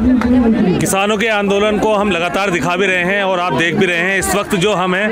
किसानों के आंदोलन को हम लगातार दिखा भी रहे हैं और आप देख भी रहे हैं। इस वक्त जो हम हैं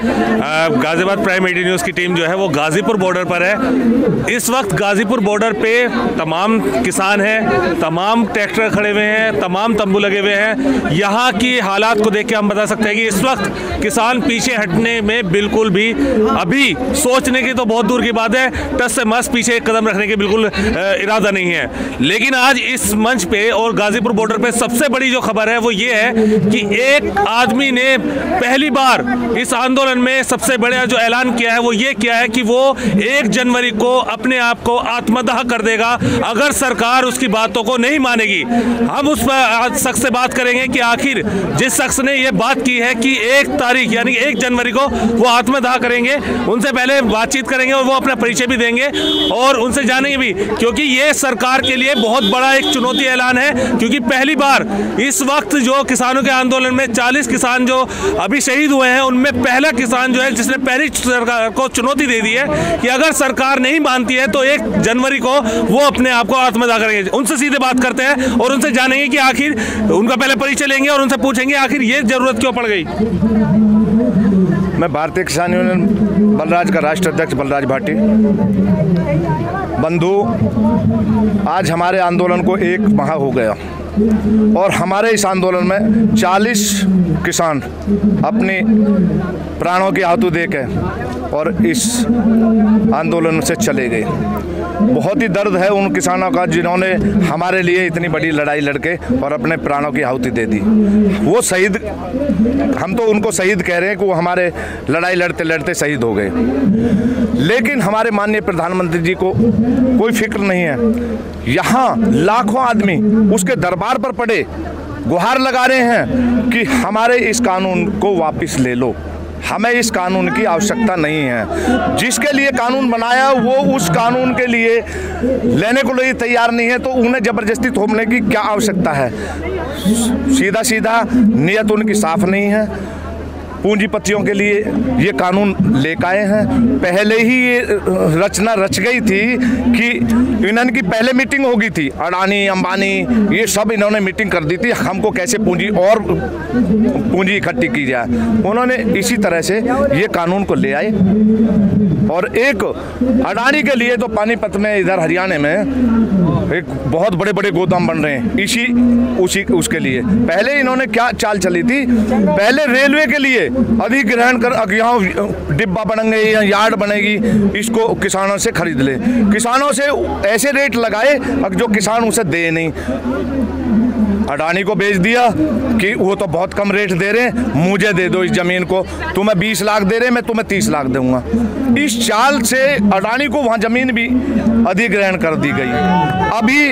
गाज़ियाबाद प्राइम 18 न्यूज़ की टीम जो है वो गाज़ीपुर बॉर्डर पर है। इस वक्त गाज़ीपुर बॉर्डर पे तमाम किसान हैं, तमाम ट्रैक्टर खड़े हुए हैं, तमाम तंबू लगे हुए हैं। यहाँ की हालात को देख के हम बता सकते हैं कि इस वक्त किसान पीछे हटने में बिल्कुल भी अभी सोचने की तो बहुत दूर की बात है, टस से मस पीछे एक कदम रखने की बिल्कुल इरादा नहीं है। लेकिन आज इस मंच पे और गाज़ीपुर बॉर्डर पे सबसे बड़ी जो खबर है वो ये है कि एक आदमी ने पहली बार इस आंदोलन में सबसे बड़ा जो ऐलान किया है वो ये किया है कि वो 1 जनवरी को अपने आप को आत्मदाह कर देगा अगर सरकार उसकी बातों को नहीं मानेगी। हम उस शख्स से बात करेंगे कि आखिर जिस शख्स ने ये बात की है कि 1 तारीख यानी 1 जनवरी को वो आत्मदाह करेंगे, उनसे पहले बातचीत करेंगे और वो अपना परिचय भी देंगे और उनसे जानेंगे भी, क्योंकि ये सरकार के लिए बहुत बड़ा एक चुनौती ऐलान है। क्योंकि पहली बार इस वक्त जो किसानों के आंदोलन में 40 किसान जो अभी शहीद हुए हैं, उनमें पहला किसान जो है जिसने पहली सरकार को चुनौती दे दी है कि अगर सरकार नहीं मानती है तो 1 जनवरी को वो अपने आप को आत्मदाह करेंगे। उनसे सीधे बात करते हैं और उनसे जानेंगे कि आखिर उनका पहले परिचय लेंगे और उनसे पूछेंगे आखिर ये जरूरत क्यों पड़ गई। मैं भारतीय किसान यूनियन बलराज का राष्ट्र अध्यक्ष बलराज भाटी। बंधु, आज हमारे आंदोलन को 1 माह हो गया और हमारे इस आंदोलन में 40 किसान अपने प्राणों की आहुति देके और इस आंदोलन से चले गए। बहुत ही दर्द है उन किसानों का जिन्होंने हमारे लिए इतनी बड़ी लड़ाई लड़के और अपने प्राणों की आहुति दे दी। वो शहीद, हम तो उनको शहीद कह रहे हैं कि वो हमारे लड़ाई लड़ते लड़ते शहीद हो गए। लेकिन हमारे माननीय प्रधानमंत्री जी को कोई फिक्र नहीं है। यहाँ लाखों आदमी उसके दरबार पर पड़े गुहार लगा रहे हैं कि हमारे इस कानून को वापस ले लो, हमें इस कानून की आवश्यकता नहीं है। जिसके लिए कानून बनाया वो उस कानून के लिए लेने को लिए तैयार नहीं है, तो उन्हें ज़बरदस्ती थोपने की क्या आवश्यकता है। सीधा सीधा नियत उनकी साफ नहीं है। पूंजीपतियों के लिए ये कानून लेकर आए हैं। पहले ही ये रचना रच गई थी कि इन्होंने की पहले मीटिंग होगी थी, अडानी अंबानी ये सब इन्होंने मीटिंग कर दी थी, हमको कैसे पूंजी इकट्ठी की जाए। उन्होंने इसी तरह से ये कानून को ले आए और एक अडानी के लिए तो पानीपत में इधर हरियाणा में एक बहुत बड़े बड़े गोदाम बन रहे हैं उसके लिए। पहले इन्होंने क्या चाल चली थी, पहले रेलवे के लिए अधिग्रहण कर यहाँ डिब्बा बनेंगे या यार्ड बनेगी, इसको किसानों से खरीद ले। किसानों से ऐसे रेट लगाए जो किसान उसे दे नहीं। अडानी को बेच दिया कि वो तो बहुत कम रेट दे रहे हैं, मुझे दे दो इस ज़मीन को, तुम्हें 20 लाख दे रहे हैं, मैं तुम्हें 30 लाख दूंगा। इस चाल से अडानी को वहाँ ज़मीन भी अधिग्रहण कर दी गई। अभी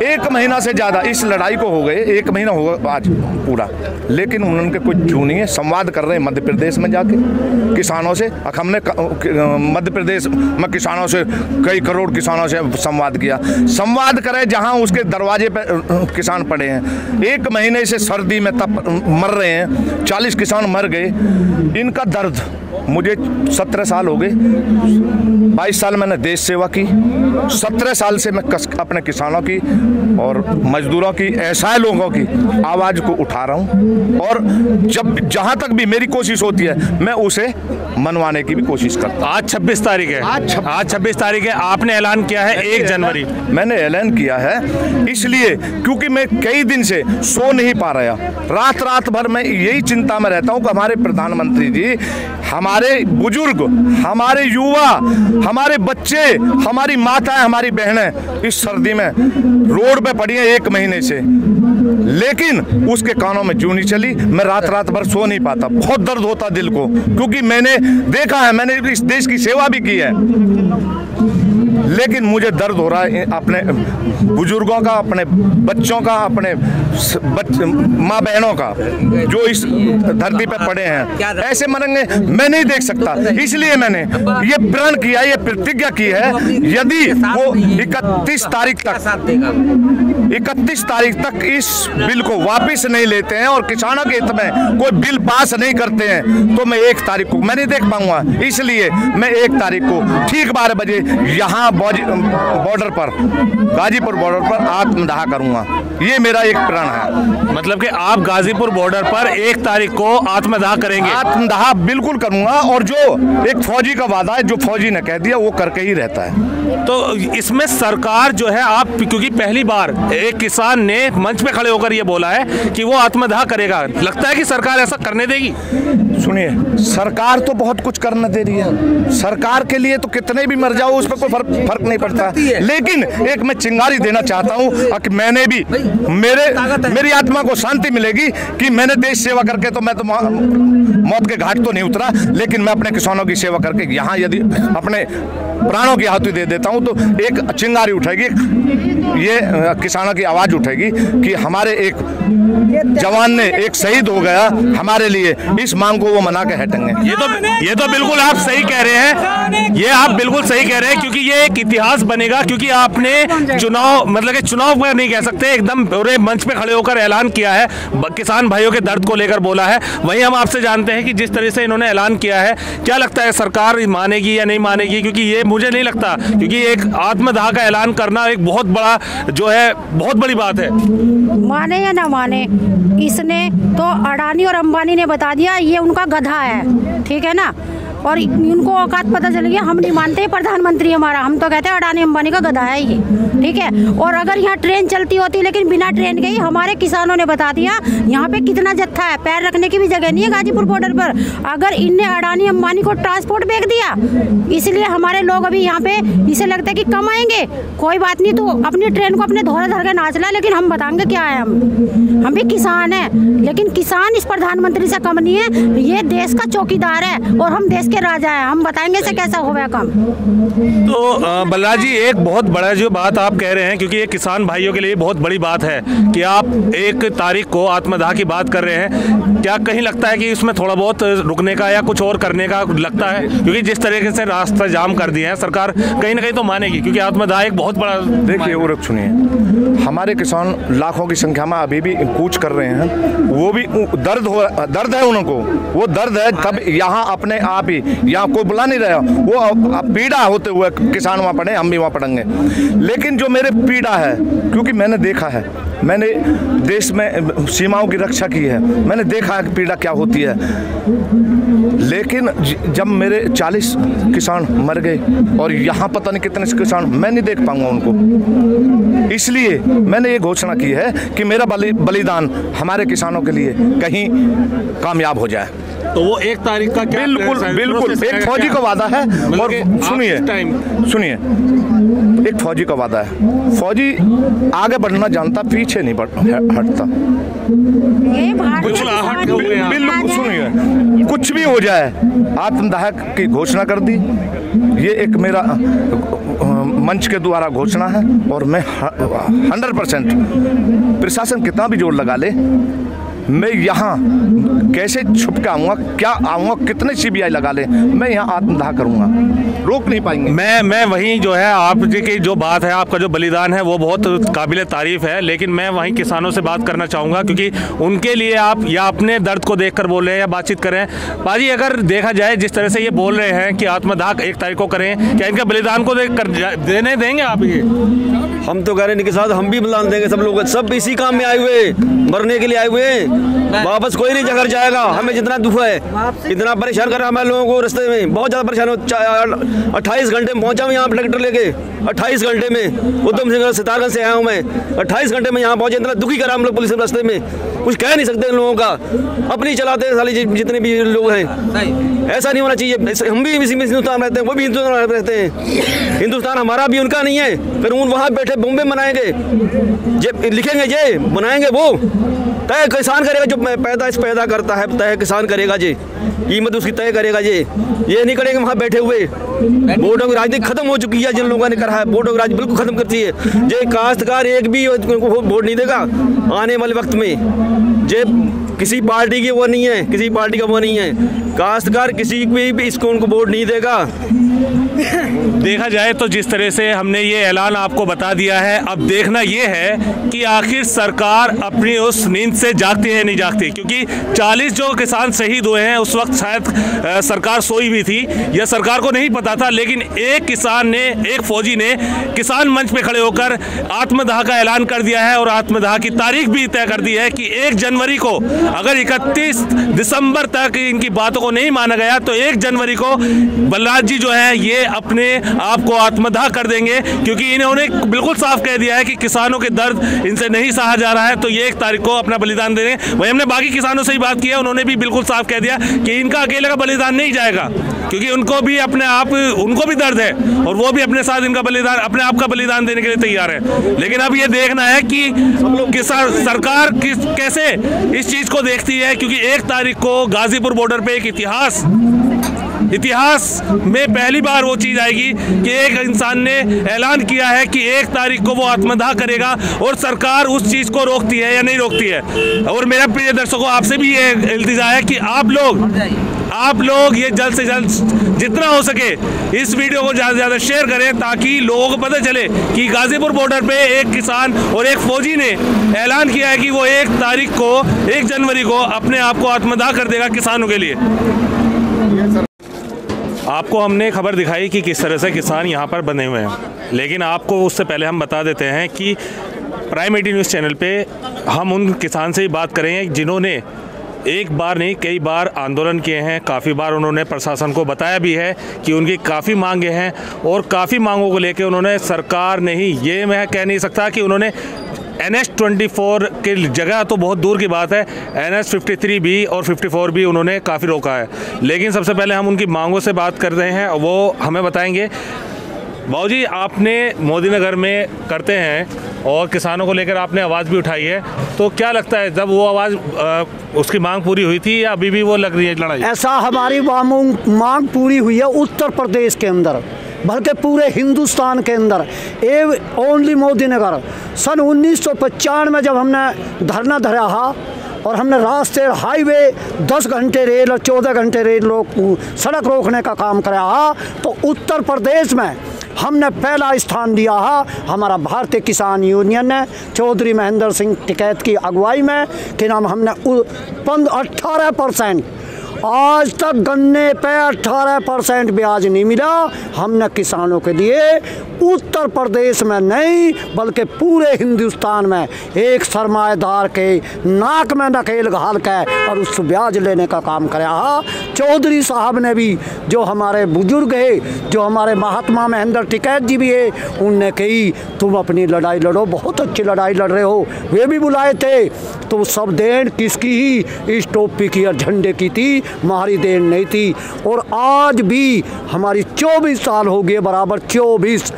1 महीना से ज़्यादा इस लड़ाई को हो गए, 1 महीना होगा आज पूरा, लेकिन उनके कुछ क्यों नहीं है। संवाद कर रहे हैं मध्य प्रदेश में जाके किसानों से। हमने मध्य प्रदेश में किसानों से, कई करोड़ किसानों से संवाद किया। संवाद करें जहाँ उसके दरवाजे पर किसान पड़े हैं। 1 महीने से सर्दी में तप मर रहे हैं, 40 किसान मर गए। इनका दर्द, मुझे 17 साल हो गए, 22 साल मैंने देश सेवा की, 17 साल से मैं अपने किसानों की और मजदूरों की, ऐसा लोगों की आवाज़ को उठा रहा हूँ और जब जहाँ तक भी मेरी कोशिश होती है मैं उसे मनवाने की भी कोशिश करता हूँ। आज 26 तारीख है, आज 26 तारीख है, आपने ऐलान किया है 1 जनवरी। मैंने ऐलान किया है इसलिए क्योंकि मैं कई दिन से सो नहीं पा रहा, रात भर मैं यही चिंता में रहता हूँ कि हमारे प्रधानमंत्री जी, हमारे बुजुर्ग, हमारे युवा, हमारे बच्चे, हमारी माताएं, हमारी बहनें इस सर्दी में रोड पे पड़ी हैं 1 महीने से, लेकिन उसके कानों में जूं नहीं चली। मैं रात भर सो नहीं पाता, बहुत दर्द होता दिल को, क्योंकि मैंने देखा है, मैंने इस देश की सेवा भी की है, लेकिन मुझे दर्द हो रहा है अपने बुजुर्गों का, अपने बच्चों का, अपने माँ बहनों का जो इस धरती पे पड़े हैं। ऐसे मरेंगे मैं नहीं देख सकता, इसलिए मैंने ये प्रण किया, ये प्रतिज्ञा की है, यदि वो 31 तारीख तक इस बिल को वापस नहीं लेते हैं और किसानों के हित में कोई बिल पास नहीं करते हैं तो मैं 1 तारीख को मैं नहीं देख पाऊंगा। इसलिए मैं 1 तारीख को ठीक 12 बजे यहाँ यहाँ बॉर्डर पर, गाजीपुर बॉर्डर पर आत्मदाह करूँगा। ये मेरा एक प्रण है। मतलब कि आप गाजीपुर बॉर्डर पर 1 तारीख को आत्मदाह करेंगे? आत्मदाह बिल्कुल करूँगा, और जो एक फौजी का वादा है, जो फौजी ने कह दिया वो करके ही रहता है। तो इसमें सरकार जो है, आप क्योंकि पहली बार एक किसान ने मंच पे खड़े होकर ये बोला है कि वो आत्मदाह करेगा, लगता है कि सरकार ऐसा करने देगी? सुनिए, सरकार तो बहुत कुछ करने दे रही है। सरकार के लिए तो कितने भी मर जाओ उस पर कोई फर्क नहीं पड़ता, लेकिन एक मैं चिंगारी देना चाहता हूँ कि मैंने भी मेरी आत्मा को शांति मिलेगी कि मैंने देश सेवा करके, तो मैं तो मौत के घाट तो नहीं उतरा, लेकिन मैं अपने किसानों की सेवा करके यहाँ यदि अपने प्राणों की आहुति दे देता हूँ तो एक चिंगारी उठेगी, ये किसानों की आवाज उठेगी कि हमारे एक जवान ने, एक शहीद हो गया हमारे लिए, इस मांग को वो मना के हटेंगे। ये तो बिल्कुल आप सही कह रहे हैं, ये आप बिल्कुल सही कह रहे हैं, क्योंकि ये एक इतिहास बनेगा। क्योंकि आपने चुनाव, मतलब कि चुनाव में नहीं कह सकते, एकदम पूरे मंच पे खड़े होकर ऐलान किया है, किसान भाइयों के दर्द को लेकर बोला है। वहीं हम आपसे जानते हैं कि जिस तरह से इन्होंने ऐलान किया है, क्या लगता है सरकार मानेगी या नहीं मानेगी? क्योंकि ये मुझे नहीं लगता, क्योंकि एक आत्मदाह का ऐलान करना एक बहुत बड़ा जो है, बहुत बड़ी बात है। माने या ना माने, इसने तो अडानी और अंबानी ने बता दिया ये उनका गधा है, ठीक है ना, और उनको औकात पता चल गया। हम नहीं मानते प्रधानमंत्री हमारा, हम तो कहते हैं अडानी अंबानी का गधा है ये, ठीक है। और अगर यहाँ ट्रेन चलती होती, लेकिन बिना ट्रेन के ही हमारे किसानों ने बता दिया यहाँ पे कितना जत्था है, पैर रखने की भी जगह नहीं है गाजीपुर बॉर्डर पर। अगर इनने अडानी अंबानी को ट्रांसपोर्ट बेच दिया, इसलिए हमारे लोग अभी यहाँ पे इसे लगता है कि कम आएंगे, कोई बात नहीं, तो अपनी ट्रेन को अपने धोरे धर के नाच ला, लेकिन हम बताएंगे क्या है, हम भी किसान हैं, लेकिन किसान इस प्रधानमंत्री से कम नहीं है, ये देश का चौकीदार है और हम देश के राजा है, हम बताएंगे से कैसा होगा कम। तो बलराज जी, एक बहुत बड़ा जो बात आप कह रहे हैं, क्योंकि ये किसान भाइयों के लिए बहुत बड़ी बात है कि आप 1 तारीख को आत्मदाह की बात कर रहे हैं, क्या कहीं लगता है कि इसमें थोड़ा बहुत रुकने का या कुछ और करने का लगता है? क्योंकि जिस तरीके से रास्ता जाम कर दिया है सरकार, कहीं ना कहीं तो मानेगी, क्योंकि आत्मदाह एक बहुत बड़ा। देखिए और सुनिए, हमारे किसान लाखों की संख्या में अभी भी कूच कर रहे हैं, वो भी दर्द है उनको, वो दर्द है, तब यहाँ अपने आप ही, यहाँ कोई बुला नहीं रहा, वो पीड़ा होते हुए किसान वहाँ पड़े, हम भी वहाँ पड़ेंगे। लेकिन जो मेरे पीड़ा है, क्योंकि मैंने देखा है, मैंने देश में सीमाओं की रक्षा की है, मैंने देखा है कि पीड़ा क्या होती है। लेकिन जब मेरे 40 किसान मर गए और यहाँ पता नहीं कितने किसान, मैं नहीं देख पाऊंगा उनको, इसलिए मैंने ये घोषणा की है कि मेरा बलिदान हमारे किसानों के लिए कहीं कामयाब हो जाए। तो वो 1 तारीख का क्या? बिल्कुल एक फौजी का वादा है। और सुनिए, एक फौजी का वादा है, फौजी आगे बढ़ना जानता, पीछे नहीं हटता। बिल्कुल सुनिए, कुछ भी हो जाए, आत्मदाह की घोषणा कर दी, ये एक मेरा मंच के द्वारा घोषणा है, और मैं 100% प्रशासन कितना भी जोर लगा ले, मैं यहाँ कैसे छुप के आऊँगा, क्या आऊँगा, कितने CBI लगा ले, मैं यहाँ आत्मदाह करूँगा, रोक नहीं पाएंगे। मैं वहीं जो है, आप जी की जो बात है, आपका जो बलिदान है वो बहुत काबिल तारीफ है, लेकिन मैं वहीं किसानों से बात करना चाहूँगा, क्योंकि उनके लिए आप या अपने दर्द को देखकर बोल रहे हैं या बातचीत करें। बाजी, अगर देखा जाए जिस तरह से ये बोल रहे हैं कि आत्मदाह 1 तारीख को करें, क्या इनके बलिदान को देख कर देने देंगे आप? ये हम तो कह रहे हैं कि साथ हम भी बलिदान देंगे, सब लोग, सब इसी काम में आए हुए, मरने के लिए आए हुए, वापस कोई नहीं घर जाएगा। हमें जितना दुख है, इतना परेशान कर रहा है हमारे लोगों को, रास्ते में बहुत ज़्यादा परेशान हो। 28 घंटे में पहुंचा हूँ यहाँ ट्रैक्टर लेके, 28 घंटे में उधम सिंह सितारगंज से आया हूँ मैं, 28 घंटे में यहाँ पहुंचे, इतना दुखी करा हम लोग पुलिस रास्ते में, कुछ कह नहीं सकते इन लोगों का, अपनी चलाते हैं साले जितने भी लोग हैं। ऐसा नहीं होना चाहिए, हम भी इसी में हिंदुस्तान रहते हैं, वो भी हिंदुस्तान रहते हैं, हिंदुस्तान हमारा भी उनका नहीं है। फिर उन वहाँ बैठे बॉम्बे बनाएंगे, जे लिखेंगे, जे बनाएंगे, वो तय किसान करेगा, जो पैदा करता है तय किसान करेगा, जे कीमत उसकी तय करेगा, ये नहीं करेंगे वहाँ बैठे हुए। वोटों की राजनीति खत्म हो चुकी है, जिन लोगों ने करा है वोटों की राजनीति बिल्कुल खत्म करती है। जे काश्तकार एक भी वोट नहीं देगा आने वाले वक्त में, जे किसी पार्टी की वो नहीं है, किसी पार्टी का वो नहीं है, काश्तकार किसी भी इसको उनको वोट नहीं देगा। देखा जाए तो जिस तरह से हमने ये ऐलान आपको बता दिया है, अब देखना ये है कि आखिर सरकार अपनी उस नींद नींद से जागती है नहीं जागती, क्योंकि 40 जो किसान शहीद हुए हैं उस वक्त शायद सरकार सोई हुई थी या सरकार को नहीं पता था, लेकिन एक किसान ने, एक फौजी ने किसान मंच पे खड़े होकर आत्मदाह का ऐलान कर दिया है और आत्मदाह की तारीख भी तय कर दी है कि 1 जनवरी को अगर 31 दिसंबर तक इनकी बातों को नहीं माना गया तो 1 जनवरी को बलराज जी जो है ये अपने आप को आत्मदाह कर देंगे, क्योंकि इन्होंने बिल्कुल साफ कह दिया है कि किसानों के दर्द इनसे नहीं सहा जा रहा है, तो ये 1 तारीख को अपना बलिदान दे देंगे। वही हमने बाकी किसानों से ही बात की है, उन्होंने भी बिल्कुल साफ कह दिया कि इनका अकेले का बलिदान नहीं जाएगा, क्योंकि उनको भी अपने आप, उनको भी दर्द है और वो भी अपने साथ इनका बलिदान, अपने आप का बलिदान देने के लिए तैयार है। लेकिन अब ये देखना है कि किसान सरकार कैसे इस चीज को देखती है, क्योंकि 1 तारीख को गाजीपुर बॉर्डर पे एक इतिहास में पहली बार वो चीज आएगी कि एक इंसान ने ऐलान किया है कि 1 तारीख को वो आत्मदाह करेगा और सरकार उस चीज को रोकती है या नहीं रोकती है। और मेरा प्रिय दर्शकों, आपसे भी ये इल्तिजा है कि आप लोग ये जल्द से जल्द जितना हो सके इस वीडियो को ज़्यादा से ज़्यादा शेयर करें, ताकि लोगों को पता चले कि गाजीपुर बॉर्डर पे एक किसान और एक फौजी ने ऐलान किया है कि वो 1 तारीख को, 1 जनवरी को अपने आप को आत्मदाह कर देगा किसानों के लिए। आपको हमने खबर दिखाई कि किस तरह से किसान यहाँ पर बने हुए हैं, लेकिन आपको उससे पहले हम बता देते हैं कि प्राइम 18 न्यूज़ चैनल पे हम उन किसान से ही बात करेंगे जिन्होंने एक बार नहीं कई बार आंदोलन किए हैं। काफ़ी बार उन्होंने प्रशासन को बताया भी है कि उनकी काफ़ी मांगे हैं और काफ़ी मांगों को लेकर उन्होंने सरकार नहीं, ये मैं कह नहीं सकता कि उन्होंने NH-24 की जगह तो बहुत दूर की बात है, NH-53 भी और 54 भी उन्होंने काफ़ी रोका है। लेकिन सबसे पहले हम उनकी मांगों से बात कर रहे हैं, वो हमें बताएंगे। बाबू जी, आपने मोदी नगर में करते हैं और किसानों को लेकर आपने आवाज़ भी उठाई है, तो क्या लगता है जब वो आवाज़ उसकी मांग पूरी हुई थी या अभी भी वो लग रही है लड़ाई? ऐसा हमारी मांग पूरी हुई है उत्तर प्रदेश के अंदर, बल्कि पूरे हिंदुस्तान के अंदर। ए ओनली मोदी नगर सन 1995 में जब हमने धरना धरा और हमने रास्ते हाईवे 10 घंटे रेल और 14 घंटे रेल सड़क रोकने का काम कराया, तो उत्तर प्रदेश में हमने पहला स्थान दिया है। हमारा भारतीय किसान यूनियन ने चौधरी महेंद्र सिंह टिकैत की अगुवाई में कि नाम हमने 18%, आज तक गन्ने पे 18% ब्याज नहीं मिला। हमने किसानों के लिए उत्तर प्रदेश में नहीं बल्कि पूरे हिंदुस्तान में एक सरमाएदार के नाक में नकेल घाल के और उस ब्याज लेने का काम कराया। चौधरी साहब ने भी, जो हमारे बुजुर्ग है, जो हमारे महात्मा महेंद्र टिकैत जी भी है, उनने कही तुम अपनी लड़ाई लड़ो, बहुत अच्छी लड़ाई लड़ रहे हो। वे भी बुलाए थे, तो सब देन किसकी ही, इस टोपी की और झंडे की थी, हमारी देन नहीं थी। और आज भी हमारी 24 साल हो गए, बराबर 24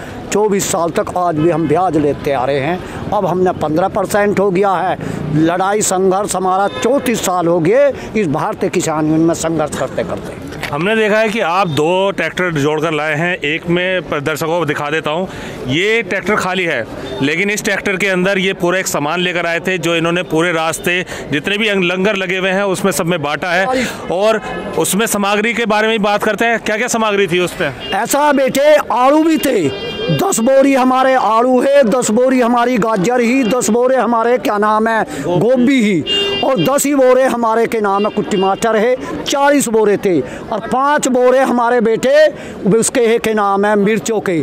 साल तक आज भी हम ब्याज लेते आ रहे हैं। अब हमने 15% हो गया है। लड़ाई संघर्ष हमारा 34 साल हो गए इस भारतीय किसान यूनियन में संघर्ष करते करते। हमने देखा है कि आप 2 ट्रैक्टर जोड़कर लाए हैं, एक में दर्शकों को दिखा देता हूं, ये ट्रैक्टर खाली है, लेकिन इस ट्रैक्टर के अंदर ये पूरा एक सामान लेकर आए थे जो इन्होंने पूरे रास्ते जितने भी लंगर लगे हुए हैं उसमें सब में बांटा है। और उसमें सामग्री के बारे में बात करते हैं, क्या क्या सामग्री थी उस पर? ऐसा बेटे, आलू भी थे, 10 बोरी हमारे आलू है, 10 बोरी हमारी गाजर ही, 10 बोरे हमारे क्या नाम है गोभी ही, और 10 ही बोरे हमारे के नाम है कुछ टमाटर है, 40 बोरे थे। और 5 बोरे हमारे बेटे उसके है के नाम है मिर्चों के,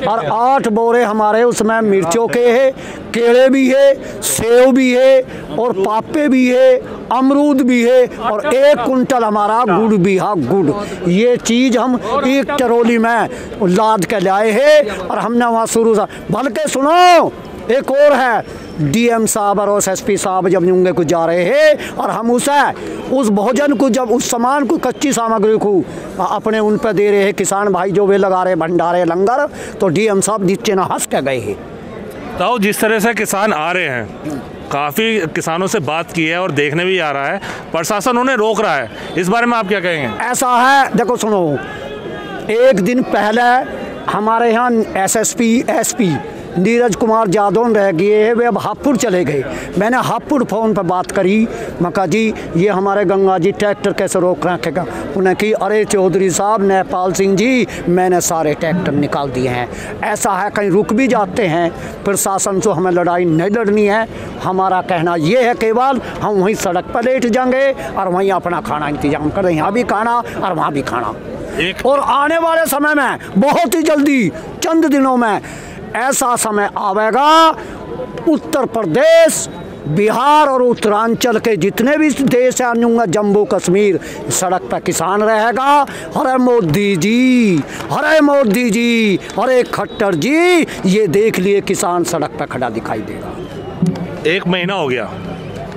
और 8 बोरे हमारे उसमें मिर्चों के है, केले भी है, सेव भी है, और पापे भी है, अमरूद भी है, और 1 कुंटल हमारा गुड़ भी है। गुड़ ये चीज़ हम एक ट्रॉली में लाद के लाए हैं और हमने वहाँ शुरू से। बल्कि सुनो, एक और है, DM साहब और SSP साहब जब होंगे को जा रहे हैं और हम उस भोजन को, जब उस सामान को, कच्ची सामग्री को अपने उन पर दे रहे हैं किसान भाई जो वे लगा रहे भंडारे लंगर, तो DM साहब नीचे ना हंस के गए हैं। तो जिस तरह से किसान आ रहे हैं, काफ़ी किसानों से बात की है और देखने भी आ रहा है, प्रशासन उन्हें रोक रहा है, इस बारे में आप क्या कहेंगे? ऐसा है, देखो सुनो, एक दिन पहले हमारे यहाँ SSP SP नीरज कुमार जादौन रह गए हैं, वे अब हापुड़ चले गए। मैंने हापुड़ फ़ोन पर बात करी, मैं कहा जी ये हमारे गंगा जी ट्रैक्टर कैसे रोक रखेगा। उन्हें कि अरे चौधरी साहब, नेपाल सिंह जी, मैंने सारे ट्रैक्टर निकाल दिए हैं। ऐसा है कहीं रुक भी जाते हैं, प्रशासन से हमें लड़ाई नहीं लड़नी है। हमारा कहना ये है केवल हम वहीं सड़क पर लेट जाएंगे और वहीं अपना खाना इंतजाम कर दें, यहाँ भी खाना और वहाँ भी खाना। और आने वाले समय में बहुत ही जल्दी चंद दिनों में ऐसा समय आवेगा, उत्तर प्रदेश, बिहार और उत्तरांचल के जितने भी देश हैं, जम्मू कश्मीर, सड़क पर किसान रहेगा। अरे मोदी जी, अरे मोदी जी, अरे खट्टर जी, ये देख लिए किसान सड़क पर खड़ा दिखाई देगा। 1 महीना हो गया,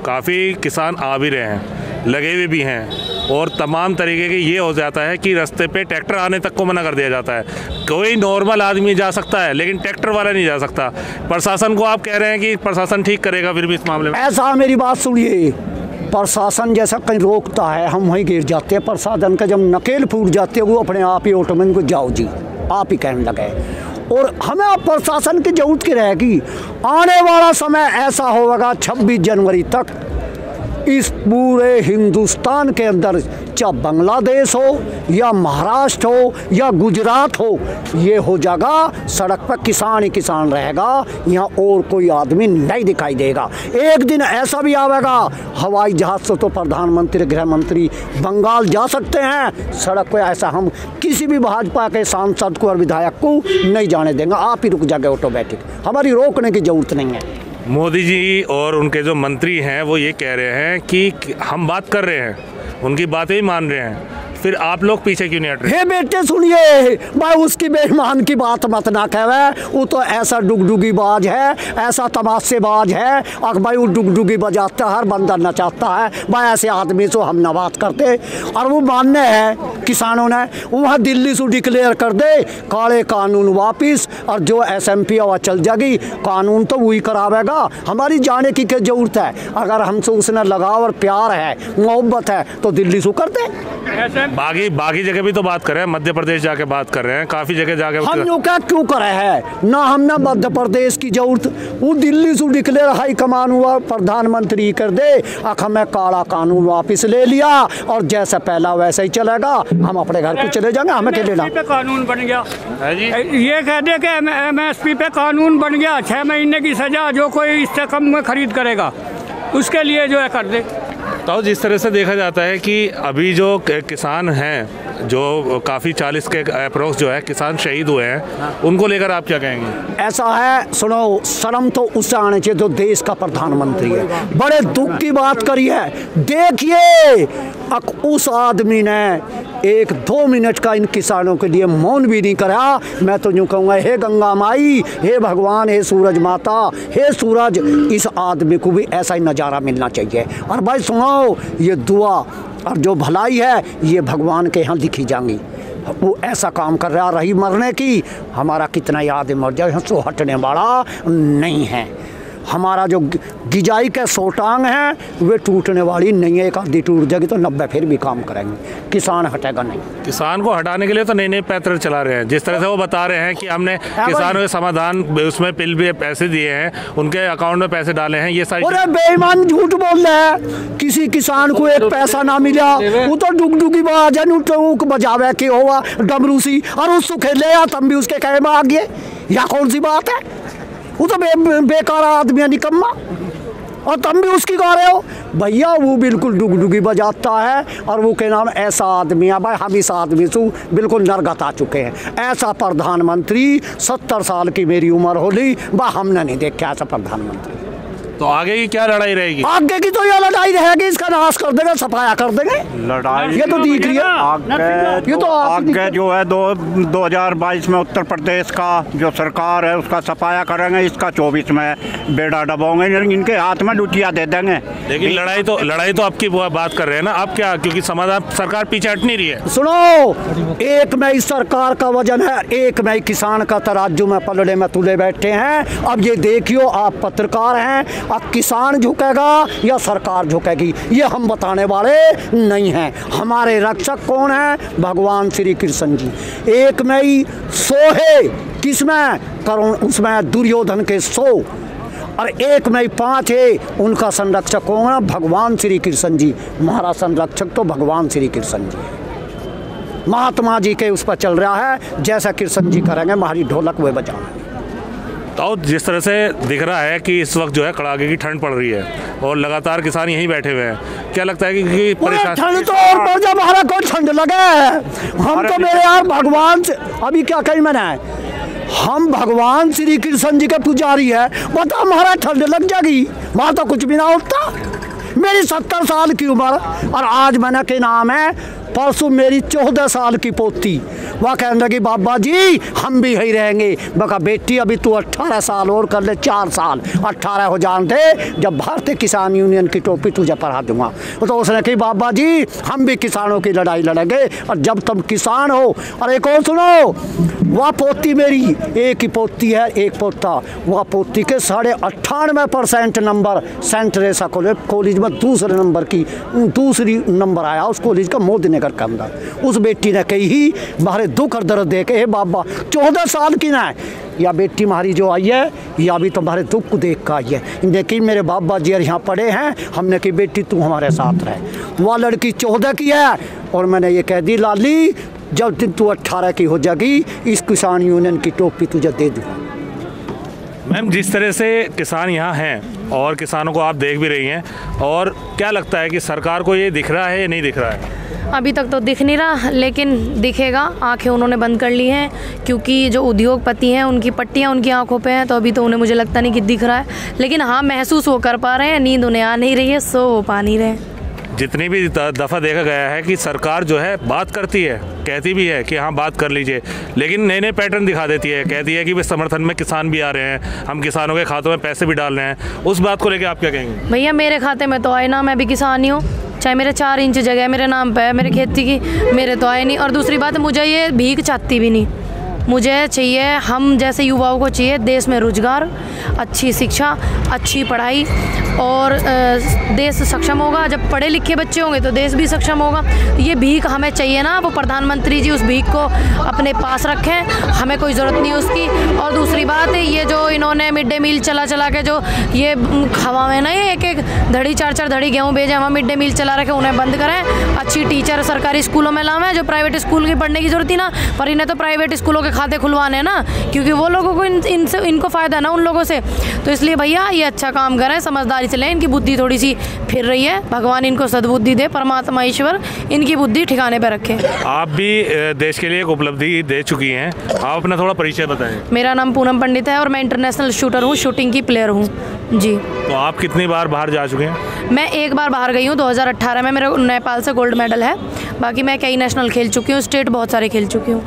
काफ़ी किसान आ भी रहे हैं, लगे हुए भी हैं, और तमाम तरीके के ये हो जाता है कि रास्ते पे ट्रैक्टर आने तक को मना कर दिया जाता है। कोई नॉर्मल आदमी जा सकता है लेकिन ट्रैक्टर वाला नहीं जा सकता। प्रशासन को आप कह रहे हैं कि प्रशासन ठीक करेगा, फिर भी इस मामले में ऐसा मेरी बात सुनिए, प्रशासन जैसा कहीं रोकता है हम वहीं गिर जाते हैं। प्रशासन का जब नकेल फूट जाते हैं वो अपने आप ही ऑटोमेटिक को जाओ जी आप ही कहने लगे। और हमें अब प्रशासन की जरूरत की रहेगी। आने वाला समय ऐसा होगा 26 जनवरी तक इस पूरे हिंदुस्तान के अंदर, चाहे बांग्लादेश हो या महाराष्ट्र हो या गुजरात हो, ये हो जाएगा सड़क पर किसान ही किसान रहेगा, यहाँ और कोई आदमी नहीं दिखाई देगा। एक दिन ऐसा भी आवेगा हवाई जहाज से तो प्रधानमंत्री, गृह मंत्री बंगाल जा सकते हैं, सड़क पर ऐसा हम किसी भी भाजपा के सांसद को और विधायक को नहीं जाने देंगे। आप ही रुक जाएंगे ऑटोमेटिक, हमारी रोकने की जरूरत नहीं है। मोदी जी और उनके जो मंत्री हैं वो ये कह रहे हैं कि हम बात कर रहे हैं, उनकी बातें ही मान रहे हैं, फिर आप लोग पीछे क्यों नहीं हट रहे? हे बेटे सुनिए, भाई उसकी बेईमान की बात मत ना कहवे, वो तो ऐसा डुगडुगी बाज है, ऐसा तमाशेबाज है, और भाई वो डुगडुगी बजाता है, हर बंदा नचाता है। भाई ऐसे आदमी से हम न बात करते। और वो मानने हैं किसानों ने, वहाँ दिल्ली से डिक्लेयर कर दे काले कानून वापिस, और जो SMP आवा चल जाएगी, कानून तो वही करावेगा। हमारी जाने की क्या जरूरत है? अगर हमसे उसने लगाव और प्यार है, मोहब्बत है, तो दिल्ली से कर दे। बाकी जगह भी तो बात कर रहे हैं, मध्य प्रदेश जाके बात कर रहे हैं, काफी जगह जाके हम लोग क्या क्यों करे हैं ना, हमने मध्य प्रदेश की जरूरत, वो दिल्ली से डिक्लेयर हाई कमान हुआ, प्रधानमंत्री कर दे, हमें काला कानून वापस ले लिया और जैसा पहला वैसा ही चलेगा, हम अपने घर को चले जाएंगे। हमें क्या लेना? कानून बन गया है जी, ये कह दे कि MSP पे कानून बन गया, 6 महीने की सजा, जो कोई इससे कम में खरीद करेगा उसके लिए जो है कर दे। तो जिस तरह से देखा जाता है कि अभी जो किसान हैं, जो काफ़ी 40 के अप्रोक्स जो है किसान शहीद हुए हैं, उनको लेकर आप क्या कहेंगे? ऐसा है, सुनो, शर्म तो उससे आने चाहिए जो देश का प्रधानमंत्री है। बड़े दुख की बात करी है। देखिए उस आदमी ने 1-2 मिनट का इन किसानों के लिए मौन भी नहीं करा। मैं तो यूँ कहूँगा, हे गंगा माई, हे भगवान, हे सूरज माता, हे सूरज, इस आदमी को भी ऐसा ही नज़ारा मिलना चाहिए। और भाई सुनो, ये दुआ और जो भलाई है ये भगवान के यहाँ दिखी जाएंगी। वो ऐसा काम कर रहा रही मरने की, हमारा कितना याद मर जाए, सो हटने वाला नहीं है। हमारा जो गिजाई के 100 टांग हैं वे टूटने वाली नहीं है। एक आधी टूट जाएगी तो 90 फिर भी काम करेंगे, किसान हटेगा नहीं। किसान को हटाने के लिए तो नए पैतरे चला रहे हैं। जिस तरह से वो बता रहे हैं कि हमने किसानों के समाधान, उसमें बिल भी पैसे दिए हैं, उनके अकाउंट में पैसे डाले हैं, ये सारी। अरे बेईमान झूठ बोल रहे हैं, किसी किसान को एक पैसा ना मिला, वो तो डुगडुगी बाजा बजावे के हुआ डमरू सी, और उसको खेले या तब भी उसके कहे में आ गए, या कौन सी बात है? वो तो बेकार आदमी है, निकम्मा, और तुम भी उसकी गा रहे हो भैया। वो बिल्कुल डुगडुगी बजाता है, और वो के नाम ऐसा आदमी है। भाई हम इस आदमी से बिल्कुल नरगत आ चुके हैं। ऐसा प्रधानमंत्री 70 साल की मेरी उम्र होली, भाई हमने नहीं देखा ऐसा प्रधानमंत्री। तो आगे की क्या लड़ाई रहेगी? आगे की तो यह लड़ाई रहेगी, इसका नाश कर देंगे, सफाया कर देंगे। लड़ाई ये तो दिख रही है आगे, ये तो आगे जो है 2022 में उत्तर प्रदेश का जो सरकार है उसका सफाया करेंगे, इसका 24 में बेड़ा दबाओगे, इनके हाथ में लुटिया दे देंगे। लेकिन लड़ाई तो आपकी बात कर रहे हैं ना, अब क्या, क्योंकि समाधान सरकार पीछे हट नहीं रही है। सुनो, एक में इस सरकार का वजन है, एक में किसान का तराजू में पलड़े में तुले बैठे हैं। अब ये देखियो, आप पत्रकार हैं अब किसान झुकेगा या सरकार झुकेगी ये हम बताने वाले नहीं हैं। हमारे रक्षक कौन है? भगवान श्री कृष्ण जी। 1 मई 100 है, किसमें? करुण, उसमें दुर्योधन के 100, और 1 मई 5 है, उनका संरक्षक कौन है? भगवान श्री कृष्ण जी। हमारा संरक्षक तो भगवान श्री कृष्ण जी, महात्मा जी के उस पर चल रहा है। जैसा कृष्ण जी करेंगे हमारी ढोलक वे बजाएंगे। तो जिस तरह से दिख रहा है कि इस वक्त जो है कड़ाके की ठंड पड़ रही है और लगातार किसान यहीं बैठे हुए हैं, क्या लगता है कि ठंड तो और बढ़ जाए, हमारा कोई ठंड लगे हम तो मेरे यार भगवान से अभी क्या कही मैंने, हम भगवान श्री कृष्ण जी के पुजारी है, बता हमारा ठंड लग जाएगी? वहाँ तो कुछ भी ना होता। मेरी 70 साल की उम्र और आज मैंने के नाम है, परसों मेरी 14 साल की पोती, वह कहने लगी बाबा जी हम भी यही रहेंगे। बका बेटी अभी तू 18 साल और कर ले, 4 साल 18 हो जानते जब भारतीय किसान यूनियन की टोपी तुझे पढ़ा दूंगा। तो उसने कही बाबा जी हम भी किसानों की लड़ाई लड़ेंगे, और जब तुम किसान हो। और एक और सुनो, वह पोती मेरी एक ही पोती है, एक पोता, वह पोती के 98% नंबर सेंट रेसा कॉलेज में दूसरी नंबर आया उस कॉलेज का मोदी नगर के अंदर। उस बेटी ने कही ही बाहर दुख और दर्द देखे, हे बाबा 14 साल की ना या बेटी हमारी जो आई है या भी तुम्हारे दुख को देख कर आई है। लेकिन मेरे बाबा जी यहाँ पड़े हैं, हमने कही बेटी तू हमारे साथ रहे। वह लड़की 14 की है और मैंने ये कह दी लाली जब दिन तू 18 की हो जाएगी इस किसान यूनियन की टोपी तुझे दे दूँगा। मैम जिस तरह से किसान यहाँ हैं और किसानों को आप देख भी रही हैं, और क्या लगता है कि सरकार को ये दिख रहा है या नहीं दिख रहा है? अभी तक तो दिख नहीं रहा, लेकिन दिखेगा। आंखें उन्होंने बंद कर ली हैं क्योंकि जो उद्योगपति हैं उनकी पट्टियां उनकी आंखों पे हैं, तो अभी तो उन्हें मुझे लगता नहीं कि दिख रहा है, लेकिन हाँ महसूस वो कर पा रहे हैं। नींद उन्हें आ नहीं रही है, सो वो पा नहीं रहे। जितनी भी दफ़ा देखा गया है कि सरकार जो है बात करती है, कहती भी है कि हाँ बात कर लीजिए, लेकिन नए नए पैटर्न दिखा देती है। कहती है कि भाई समर्थन में किसान भी आ रहे हैं, हम किसानों के खातों में पैसे भी डाल रहे हैं। उस बात को लेकर आप क्या कहेंगे? भैया मेरे खाते में तो आए ना, मैं भी किसान ही हूँ, चाहे मेरे 4 इंच जगह मेरे नाम पे है मेरे खेती की, मेरे तो आए नहीं। और दूसरी बात मुझे ये भीख चाहती भी नहीं, मुझे चाहिए हम जैसे युवाओं को चाहिए देश में रोजगार, अच्छी शिक्षा, अच्छी पढ़ाई, और देश सक्षम होगा। जब पढ़े लिखे बच्चे होंगे तो देश भी सक्षम होगा। ये भीख हमें चाहिए ना, वो प्रधानमंत्री जी उस भीख को अपने पास रखें, हमें कोई ज़रूरत नहीं उसकी। और दूसरी बात है ये जो इन्होंने मिड डे मील चला के जो ये हवा में ना ये एक धड़ी 4 धड़ी गेहूँ भेजे, हम मिड डे मील चला रखे, उन्हें बंद करें। अच्छी टीचर सरकारी स्कूलों में लावें, जो प्राइवेट स्कूल की पढ़ने की जरूरत ही ना, पर इन्हें तो प्राइवेट स्कूलों के खाते खुलवाने ना, क्योंकि वो लोगों को इनको फ़ायदा ना उन लोगों से। तो इसलिए भैया ये अच्छा काम करें, समझदारी से लें, इनकी बुद्धि थोड़ी सी फिर रही है, भगवान इनको सद्बुद्धि दे, परमात्मा ईश्वर इनकी बुद्धि ठिकाने पर रखे। आप भी देश के लिए एक उपलब्धि दे चुकी हैं, आप अपना थोड़ा परिचय बताएं। मेरा नाम पूनम पंडित है और मैं इंटरनेशनल शूटर हूँ, शूटिंग की प्लेयर हूँ जी। तो आप कितनी बार बाहर जा चुके हैं? मैं एक बार बाहर गई हूँ 2018 में, मेरा नेपाल से गोल्ड मेडल है। बाकी मैं कई नेशनल खेल चुकी हूँ, स्टेट बहुत सारे खेल चुकी हूँ।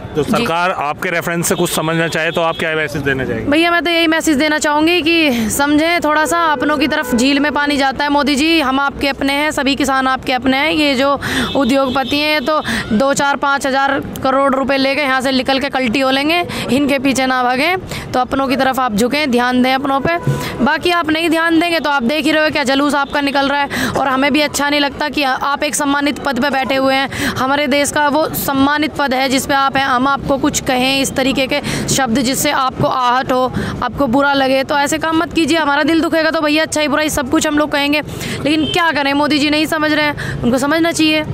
तो सरकार आपके रेफरेंस से कुछ समझना चाहे तो आप क्या मैसेज देना चाहेंगे? भैया मैं तो यही मैसेज देना चाहूँगी कि समझें थोड़ा सा, अपनों की तरफ झील में पानी जाता है। मोदी जी हम आपके अपने हैं, सभी किसान आपके अपने हैं। ये जो उद्योगपति हैं तो 2, 4, 5 हज़ार करोड़ रुपए लेके यहाँ से निकल के कल्टी हो लेंगे, इनके पीछे ना भागें। तो अपनों की तरफ आप झुकें, ध्यान दें अपनों पे। बाकी आप नहीं ध्यान देंगे तो आप देख ही रहे हो क्या जलूस आपका निकल रहा है, और हमें भी अच्छा नहीं लगता कि आप एक सम्मानित पद पे बैठे हुए हैं। हमारे देश का वो सम्मानित पद है जिस पे आप हैं, हम आपको कुछ कहें इस तरीके के शब्द जिससे आपको आहट हो, आपको बुरा लगे, तो ऐसे काम मत कीजिए। हमारा दिल दुखेगा तो भैया अच्छाई बुराई सब कुछ हम लोग कहेंगे, लेकिन क्या करें, मोदी जी नहीं समझ रहे हैं, उनको समझना चाहिए।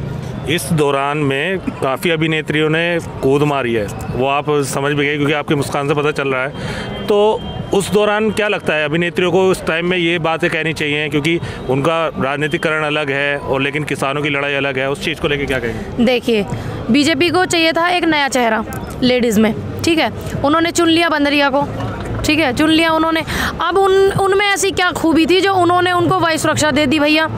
इस दौरान में काफ़ी अभिनेत्रियों ने कूद मारी है, वो आप समझ भी गए क्योंकि आपकी मुस्कान से पता चल रहा है। तो उस दौरान क्या लगता है अभिनेत्रियों को उस टाइम में ये बातें कहनी चाहिए, क्योंकि उनका राजनीतिकरण अलग है और लेकिन किसानों की लड़ाई अलग है, उस चीज़ को लेकर क्या कहेंगे? देखिए बीजेपी को चाहिए था एक नया चेहरा लेडीज़ में, ठीक है, उन्होंने चुन लिया बंदरिया को, ठीक है, चुन लिया उन्होंने। अब उनमें ऐसी क्या खूबी थी जो उन्होंने उनको वायु सुरक्षा दे दी? भैया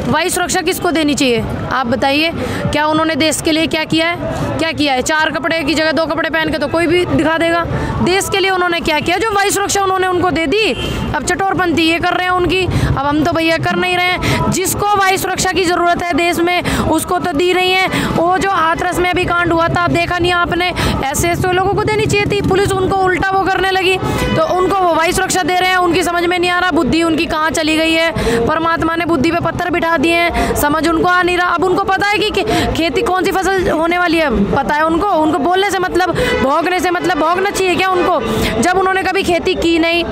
वायु सुरक्षा किसको देनी चाहिए आप बताइए? क्या उन्होंने देश के लिए क्या किया है? क्या किया है? 4 कपड़े की जगह 2 कपड़े पहन के तो कोई भी दिखा देगा। देश के लिए उन्होंने क्या किया जो वायु सुरक्षा उन्होंने उनको दे दी? अब चटोरपंथी ये कर रहे हैं उनकी, अब हम तो भैया कर नहीं रहे हैं। जिसको वायु सुरक्षा शिक्षा की ज़रूरत है देश में, उसको तो दी नहीं है। वो जो हाथरस में अभी कांड हुआ था, आप देखा नहीं आपने, ऐसे तो लोगों को देनी चाहिए थी, पुलिस उनको उल्टा वो करने लगी, तो उनको वो वायु सुरक्षा दे रहे हैं। उनकी समझ में नहीं आ रहा बुद्धि उनकी कहाँ चली गई है। परमात्मा ने बुद्धि पे पत्थर बिठा दिए हैं, समझ उनको आ नहीं रहा। अब उनको पता है कि खेती कौन सी फसल होने वाली है, पता है उनको बोलने से मतलब, भोगने से मतलब, भोगना चाहिए क्या उनको, जब उन्होंने कभी खेती की नहीं,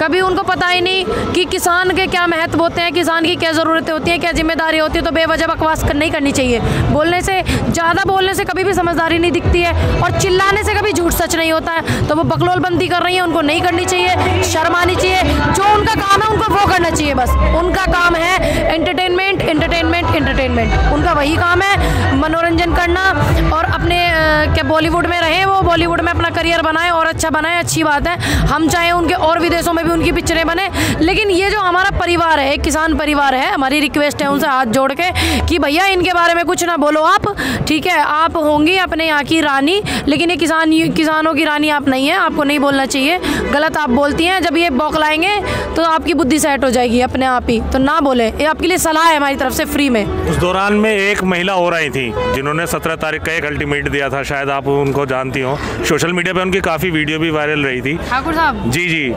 कभी उनको पता ही नहीं कि किसान के क्या महत्व होते हैं, किसान की क्या ज़रूरतें होती हैं, क्या जिम्मेदारी होती है। तो बेवजह बकवास नहीं करनी चाहिए। बोलने से, ज़्यादा बोलने से कभी भी समझदारी नहीं दिखती है, और चिल्लाने से कभी झूठ सच नहीं होता है। तो वो बकलोलबंदी कर रही है, उनको नहीं करनी चाहिए, शर्म आनी चाहिए। जो उनका काम है उनको वो करना चाहिए, बस उनका काम है एंटरटेनमेंट, एंटरटेनमेंट, एंटरटेनमेंट, उनका वही काम है, मनोरंजन करना। और अपने क्या बॉलीवुड में रहे, वो बॉलीवुड में अपना करियर बनाए और अच्छा बनाए, अच्छी बात है। हम चाहें उनके और विदेशों में भी उनकी पिक्चरें बने, लेकिन ये जो हमारा परिवार है, किसान परिवार है, हमारी रिक्वेस्ट है उनसे हाथ जोड़ के कि भैया इनके बारे में कुछ ना बोलो आप, ठीक है। आप होंगी अपने यहाँ की रानी, लेकिन ये किसानों की रानी आप नहीं है, आपको नहीं बोलना चाहिए, गलत आप बोलती हैं। जब ये बौखलाएंगे तो आपकी बुद्धि सेट हो जाएगी अपने आप ही, तो ना बोले, ये आपके लिए सलाह है हमारी तरफ से फ्री में। उस दौरान में एक महिला हो रही थी जिन्होंने 17 तारीख का एक अल्टीमेट दिया था, शायद आप उनको जानती हो, सोशल मीडिया पे उनकी काफ़ी वीडियो भी वायरल रही थी। ठाकुर साहब जी जी,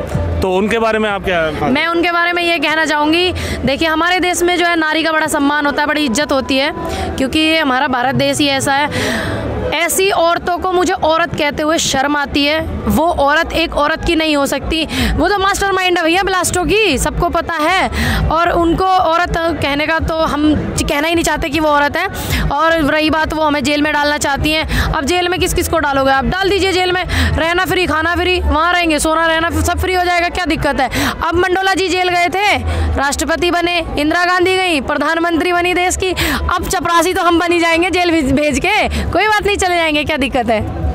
तो उनके बारे में आप क्या? मैं उनके बारे में ये कहना चाहूँगी, देखिए हमारे देश में जो है नारी का बड़ा सम्मान होता है, बड़ी इज्जत होती है, क्योंकि ये हमारा भारत देश ही ऐसा है। ऐसी औरतों को मुझे औरत कहते हुए शर्म आती है। वो औरत एक औरत की नहीं हो सकती, वो तो मास्टरमाइंड है भैया ब्लास्टो की, सबको पता है। और उनको औरत कहने का तो हम कहना ही नहीं चाहते कि वो औरत है। और रही बात, वो हमें जेल में डालना चाहती हैं। अब जेल में किस किस को डालोगे आप? डाल दीजिए जेल में, रहना फ्री, खाना फ्री, वहाँ रहेंगे, सोना रहना सब फ्री हो जाएगा, क्या दिक्कत है? अब मंडोला जी जेल गए थे, राष्ट्रपति बने, इंदिरा गांधी गई, प्रधानमंत्री बनी देश की, अब चपरासी तो हम बनी जाएंगे जेल भेज के, कोई बात नहीं, चले जाएंगे, क्या दिक्कत है?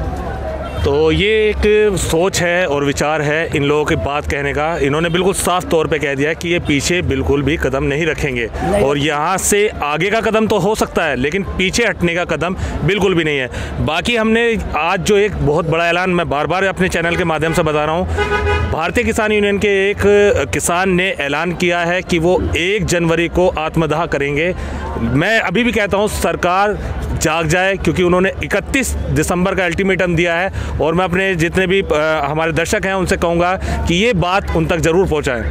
तो ये एक सोच है और विचार है इन लोगों की बात कहने का। इन्होंने बिल्कुल साफ तौर पे कह दिया है कि ये पीछे बिल्कुल भी कदम नहीं रखेंगे, और यहाँ से आगे का कदम तो हो सकता है, लेकिन पीछे हटने का कदम बिल्कुल भी नहीं है। बाकी हमने आज जो एक बहुत बड़ा ऐलान, मैं बार बार अपने चैनल के माध्यम से बता रहा हूँ, भारतीय किसान यूनियन के एक किसान ने ऐलान किया है कि वो 1 जनवरी को आत्मदाह करेंगे। मैं अभी भी कहता हूँ सरकार जाग जाए, क्योंकि उन्होंने 31 दिसंबर का अल्टीमेटम दिया है, और मैं अपने जितने भी हमारे दर्शक हैं उनसे कहूँगा कि ये बात उन तक ज़रूर पहुँचाएँ।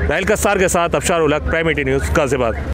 राहिल कस्सार के साथ अफशार उलग, प्राइम 18 न्यूज़, गाज़ियाबाद।